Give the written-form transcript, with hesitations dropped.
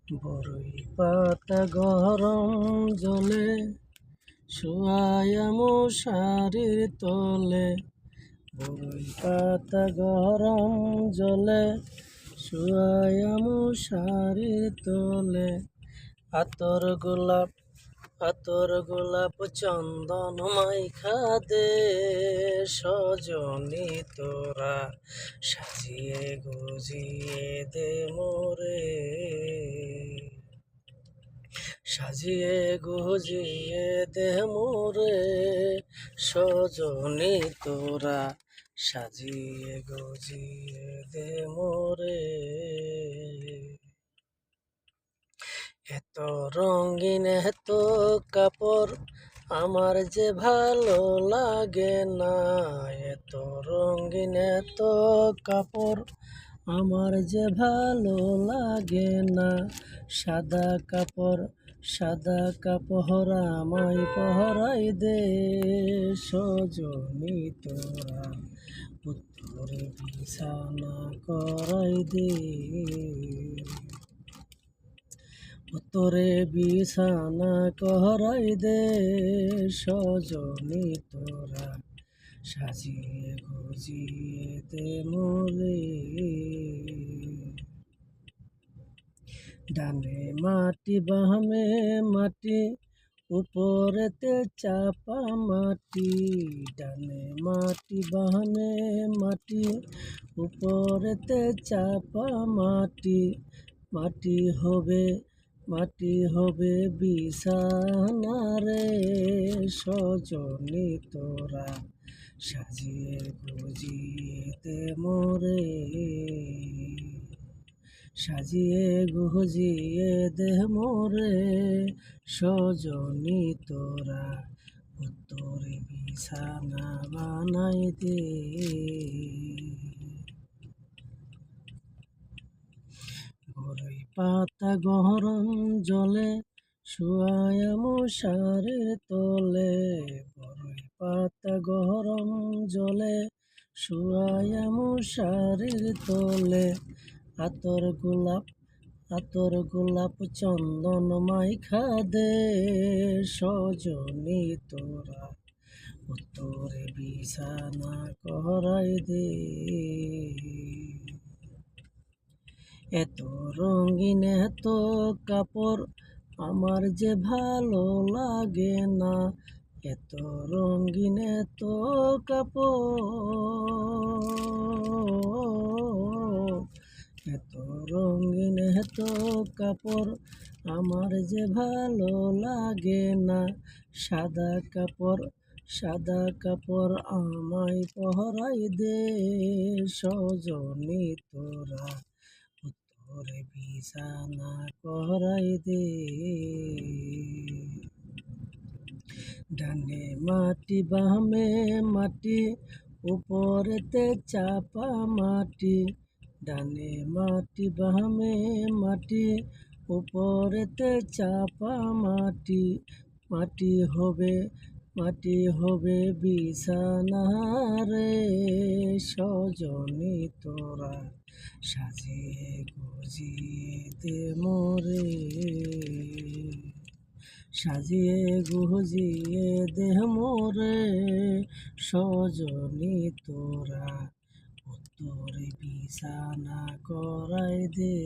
বরই পাতা গরম জলে শুয়ায়া মশারির তলে। বরই পাতা গরম জলে শুয়ায়া মশারির তলে। আতর গোলাপ চন্দন মাইখা দে, সজনী তোরা সাজিয়ে গুজিয়ে দে মোরে। সাজিয়ে গুজিয়ে দে মোরে, সজনী তোরা সাজিয়ে গুজিয়ে দে মোরে। এত রঙিন এত কাপড় আমার যে ভালো লাগে না। এত রঙিন এত কাপড় আমার যে ভালো লাগে না। সাদা কাপড় আমায় পহরাই দে, সজনী তোরা উত্তরে বিছানা করাই দে। উত্তরে বিছানা করাই দে, সজনী তোরা সাজিয়ে গুজিয়ে দে মোরে। ডানে মাটি বামে মাটি উপরেতে চাপা মাটি। ডানে মাটি বামে মাটি উপরেতে চাপা মাটি। মাটি হবে বিছানা রে, সজনী তোরা সাজিয়ে গুজিয়ে দে মোরে। সাজিয়ে গুজিয়ে দে মোরে, সজনী তোরা উত্তরে বিছানা বানাই দে। বরই পাতা গরম জলে শুয়ায়া মশারির তলে। বরই পাতা গরম জলে শুয়ায়া মশারির তলে। আতর গোলাপ চন্দন মাইখা দে, সজনী তোরা উত্তরে বিছানা করাই দে। এত রঙিন এত কাপড় আমার যে ভালো লাগে না। এত রঙিন এত কাপড়, এত রঙিন এত কাপড় আমার যে ভালো লাগে না। সাদা কাপড় আমায় পহরাই দে, সজনী তোরা উত্তরে বিছানা করাই দে। ডানে মাটি বামে মাটি উপরেতে চাপা মাটি। ডানে মাটি বামে মাটি উপরেতে চাপা মাটি। মাটি হবে বিছানা রে, সজনী তোরা সাজিয়ে গুজিয়ে দে মোরে। সাজিয়ে গুজিয়ে দে মোরে, সজনী তোরা উত্তরে বিছানা করাই দে।